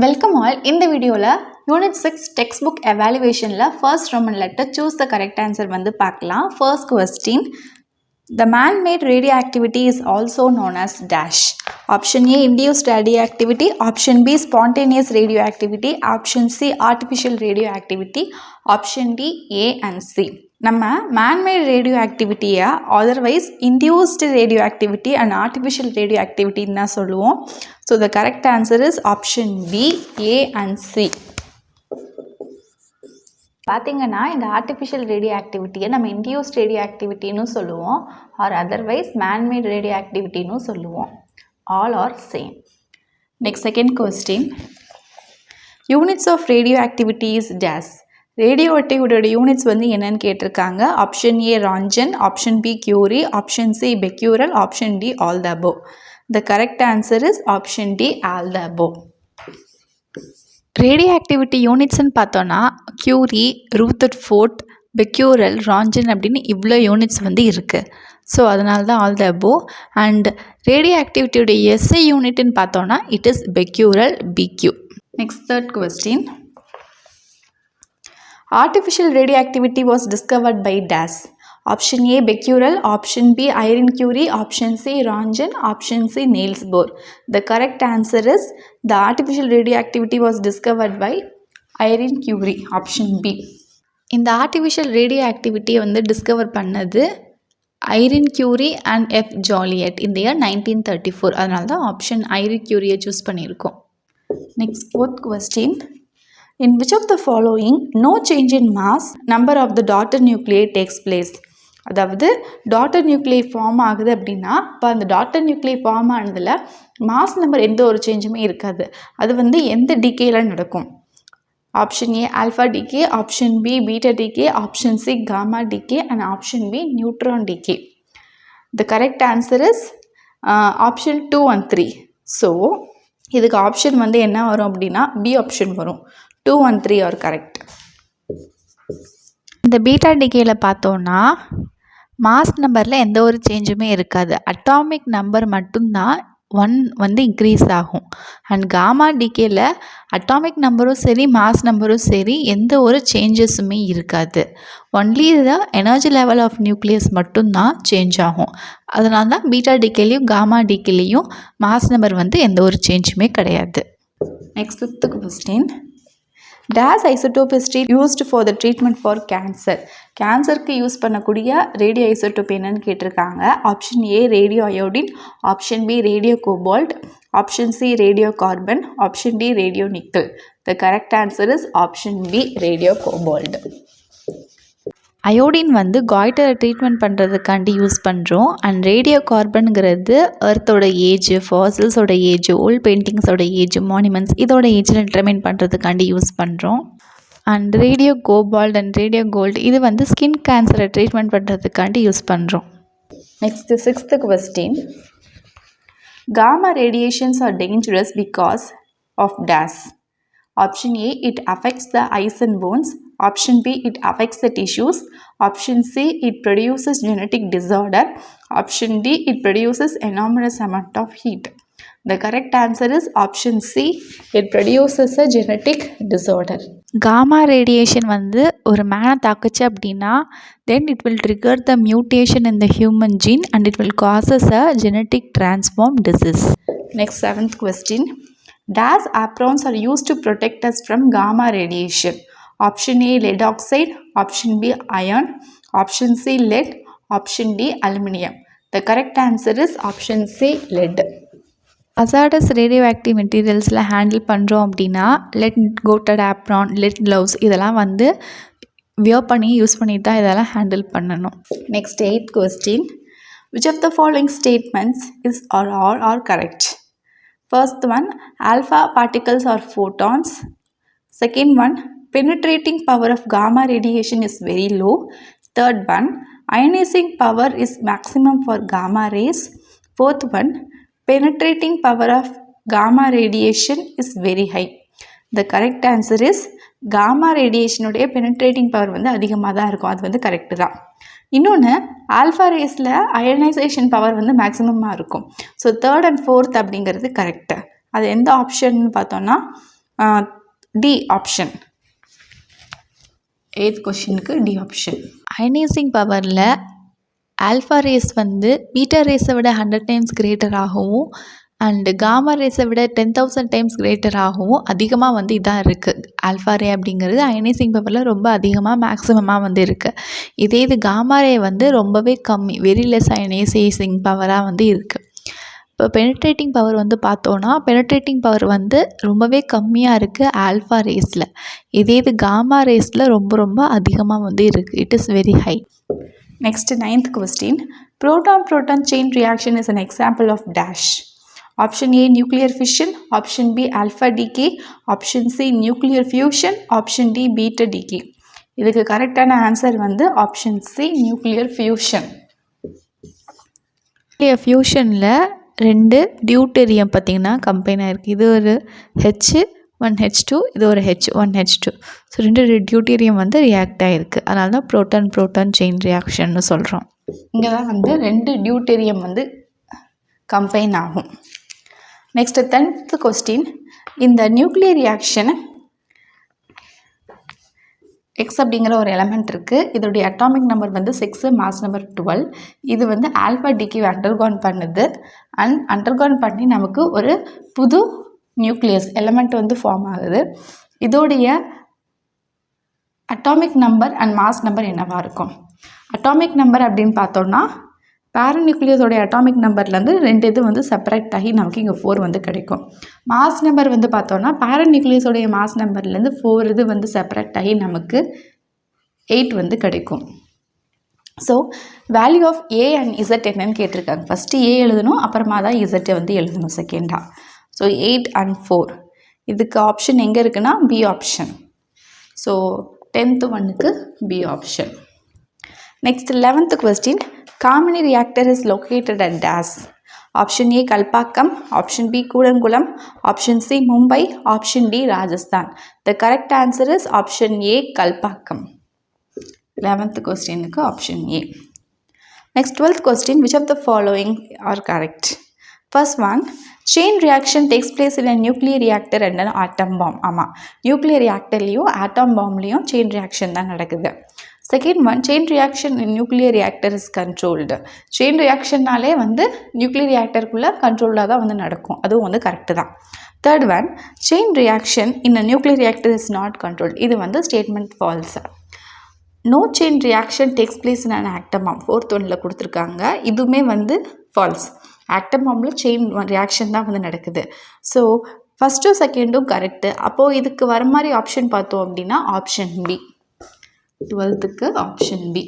Welcome all. In the video Unit 6 textbook evaluation first Roman letter choose the correct answer வந்து பார்க்கலாம். First question, the man-made radioactivity is also known as dash. Option A induced radioactivity, option B spontaneous radioactivity, option C artificial radioactivity, option D A and C. நம்ம man-made radioactivity otherwise induced radioactivity and artificial radioactivity தான் சொல்லுவோம். So the correct answer is option B, A and C. பார்த்தீங்கன்னா இந்த artificial radio ஆக்டிவிட்டியை நம்ம induced ரேடியோ ஆக்டிவிட்டின்னு சொல்லுவோம் or otherwise manmade ரேடியோ ஆக்டிவிட்டின்னு சொல்லுவோம். All are same. Next second question, units of radioactivity is dash. ரேடியோ ஆக்டிவிட்டியோட யூனிட்ஸ் வந்து என்னன்னு கேட்டிருக்காங்க. Option A roentgen, option B curie, option C becquerel, option D all the above. The correct answer is option D, all the above. Radioactivity யூனிட்ஸ்ன்னு பார்த்தோன்னா curie, Rutherford, Becquerel, Röntgen அப்படின்னு இவ்வளோ units வந்து இருக்குது. So அதனால தான் all the above. And ரேடியோ ஆக்டிவிட்டியோட எஸ்ஐ யூனிட்னு பார்த்தோன்னா it is becquerel, B Q. Next third question, artificial radioactivity was discovered by DAS. Option A becquerel, option B Irene Curie, option C Roentgen, option C Niels Bohr. The correct answer is the artificial radioactivity was discovered by Irene Curie, option B. இந்த artificial radioactivity வந்து discover பண்ணது Irene Curie and F ஜாலியட் இந்த year 1934. அதனால தான் option Irene கியூரியை choose பண்ணியிருக்கோம். Next fourth question, in which of the following no change in mass number of the daughter nuclei takes place. அதாவது daughter நியூக்ளியை form ஆகுது அப்படின்னா இப்போ அந்த டாட்டர் நியூக்ளியை ஃபார்ம் ஆனதில் மாஸ் நம்பர் எந்த ஒரு சேஞ்சுமே இருக்காது. அது வந்து எந்த டிகேல நடக்கும்? Option A alpha decay, option B beta decay, option C gamma decay and option B neutron decay. The correct answer is option 2 and 3. So இதுக்கு ஆப்ஷன் வந்து என்ன வரும் அப்படின்னா பி ஆப்ஷன் வரும். 2 and 3 ஆர் கரெக்ட். இந்த பீட்டா டிகேல பார்த்தோன்னா mass நம்பரில் எந்த ஒரு சேஞ்சுமே இருக்காது. அட்டாமிக் நம்பர் மட்டும்தான் 1 வந்து இன்க்ரீஸ் ஆகும். அண்ட் காமா டிகேல அட்டாமிக் நம்பரும் சரி மாஸ் நம்பரும் சரி எந்த ஒரு சேஞ்சஸுமே இருக்காது. Only the energy level of nucleus மட்டும்தான் சேஞ்ச் ஆகும். அதனால தான் பீட்டா டிகேலையும் காமா டிகேலையும் மாஸ் நம்பர் வந்து எந்த ஒரு சேஞ்சுமே கிடையாது. Next fifth question, DAS isotope is used for the treatment for cancer. கேன்சருக்கு யூஸ் பண்ணக்கூடிய ரேடியோ ஐசோடோப் என்னன்னு கேட்டிருக்காங்க. Option A radioiodine, option B radiocobalt, option C radiocarbon, option D radionickel. The correct answer is option B radiocobalt. Iodine வந்து காய்டரை treatment பண்ணுறதுக்காண்டி use பண்ணுறோம். And ரேடியோ கார்பனுங்கிறது எர்த்தோட ஏஜ், ஃபாசில்ஸோட ஏஜ், ஓல்ட் பெயிண்டிங்ஸோட age, monuments இதோட ஏஜில் டிட்டர்மைன் பண்ணுறதுக்காண்டி யூஸ் பண்ணுறோம். And radiocobalt and radiogold இது வந்து ஸ்கின் கேன்சரை ட்ரீட்மெண்ட் பண்ணுறதுக்காண்டி யூஸ் பண்ணுறோம். Next sixth question, gamma radiations are dangerous because of dash. Option A, it affects the eyes and bones. Option B, it affects the tissues. Option C, it produces genetic disorder. Option D, it produces enormous amount of heat. The correct answer is option C, it produces a genetic disorder. Gamma radiation வந்து ஒரு மேனை தாக்குச்சு அப்படின்னா then it will trigger the mutation in the human gene and it will causes a genetic transform disease. Next seventh question, DAS aprons are used to protect us from gamma radiation. Option A lead oxide, option B iron, option C lead, option D aluminum. The correct answer is option C lead. hazardous radioactive materialsல handle பண்ணுறோம் அப்படின்னா lead coated apron, lead gloves இதெல்லாம் வந்து wear பண்ணி use பண்ணிட்டு தான் இதெல்லாம் handle பண்ணணும். Next 8th question, which of the following statements is or are correct? First one, alpha particles are photons. Second one, penetrating power of gamma radiation is very low. Third one, ionizing power is maximum for gamma rays. Fourth one, penetrating power of gamma radiation is very high. The correct answer is gamma radiation உடைய penetrating power வந்து அதிகமாக தான் இருக்கும். அது வந்து correct தான். இன்னொன்று alpha ரேஸில் அயனைசேஷன் பவர் வந்து மேக்ஸிமமாக இருக்கும். ஸோ 3rd and 4th அப்படிங்கிறது கரெக்டு. அது எந்த ஆப்ஷன் பார்த்தோன்னா டி ஆப்ஷன். 8th கொஸ்டினுக்கு டி ஆப்ஷன். அயனைசிங் பவரில் ஆல்ஃபா ரேஸ் வந்து பீட்டா ரேஸை விட 100 டைம்ஸ் கிரேட்டராகவும் அண்டு காமா ரேஸை விட 10,000 டைம்ஸ் கிரேட்டராகவும் அதிகமாக வந்து இதாக இருக்குது. ஆல்ஃபா ரே அப்படிங்கிறது அயனைசிங் பவரில் ரொம்ப அதிகமாக மேக்ஸிமமாக வந்து இருக்குது. இது காமா ரே வந்து ரொம்பவே கம்மி, வெரி லெஸ் அயனைசிங் பவராக வந்து இருக்குது. இப்போ பெனிட்ரேட்டிங் பவர் வந்து பார்த்தோன்னா பெனிட்ரேட்டிங் பவர் வந்து ரொம்பவே கம்மியாக இருக்குது ஆல்ஃபா ரேஸில். இது காமா ரேஸில் ரொம்ப ரொம்ப அதிகமாக வந்து இருக்குது. It is very high. Next 9th question. Proton-proton chain reaction is an example of dash. Option A nuclear fission, option B alpha decay, option C nuclear fusion, option D beta decay. இதுக்கு கரெக்டான answer வந்து option C nuclear fusion. Nuclear ஃபியூஷனில் 2 deuterium பார்த்திங்கன்னா combine ஆகிருக்கு. இது ஒரு H1H2, இது ஒரு H1H2. ஸோ 2 டியூட்டீரியம் வந்து ரியாக்ட் ஆகிருக்கு. அதனால தான் ப்ரோட்டான் செயின் ரியாக்ஷன்னு சொல்கிறோம். இங்கே தான் வந்து 2 டியூட்டீரியம் வந்து கம்பைன் ஆகும். Next 10th question. இந்த நியூக்ளியர் ரியாக்ஷன் எக்ஸ் அப்படிங்கிற ஒரு எலமெண்ட் இருக்குது. இதோடைய அட்டாமிக் நம்பர் வந்து 6, மாஸ் நம்பர் 12. இது வந்து ஆல்ஃபா டிகே அண்டர்கான் பண்ணுது. அண்டர்கான் பண்ணி நமக்கு ஒரு புது நியூக்ளியஸ் எலமெண்ட் வந்து ஃபார்ம் ஆகுது. இதோடைய atomic number and mass number என்னவாக இருக்கும்? அட்டாமிக் நம்பர் அப்படின்னு பார்த்தோன்னா பேரநியூக்ளியஸோடைய அட்டாமிக் நம்பர்லேருந்து 2 இது வந்து செப்பரேட் ஆகி நமக்கு இங்கே 4 வந்து கிடைக்கும். மாஸ் நம்பர் வந்து பார்த்தோன்னா பேரநியூக்ளியஸோடைய மாஸ் நம்பர்லேருந்து 4 இது வந்து செப்பரேட் ஆகி நமக்கு 8 வந்து கிடைக்கும். So value of A and Z என்னன்னு கேட்டிருக்காங்க. ஃபஸ்ட்டு ஏ எழுதணும், அப்புறமா தான் இசட்டை வந்து எழுதணும் செகண்டாக. ஸோ 8 and 4 இதுக்கு ஆப்ஷன் எங்கே இருக்குன்னா பி ஆப்ஷன். ஸோ 10th ஒன்னுக்கு B option. Next 11th question. Kamini reactor is located at dash. Option A Kalpakkam, option B Kudankulam, option C Mumbai, option D Rajasthan. The correct answer is option A Kalpakkam. 11th question க்கு option A. Next 12th question. Which of the following are correct? First one, chain reaction takes place in a nuclear reactor and an atom bomb. ஆமாம், nuclear ரியாக்டர்லேயும் atom பாம்லேயும் chain reaction தான் நடக்குது. Second one, chain reaction in nuclear reactor is controlled. Chain ரியாக்ஷன்னாலே வந்து nuclear ரியாக்டருக்குள்ளே கண்ட்ரோலாக தான் வந்து நடக்கும். அதுவும் வந்து கரெக்டு தான். Third one, chain reaction in a nuclear reactor is not controlled. இது வந்து statement false. No chain reaction takes place in an atom bomb. 4th ஒன்னில் கொடுத்துருக்காங்க. இதுவுமே வந்து ஃபால்ஸ். ஆட்டம் பாம்பில் செயின் ரியாக்ஷன் தான் வந்து நடக்குது. ஸோ ஃபஸ்ட்டும் செகண்டும் கரெக்டு. அப்போது இதுக்கு வர மாதிரி ஆப்ஷன் பார்த்தோம் அப்படின்னா option B. 12th option B.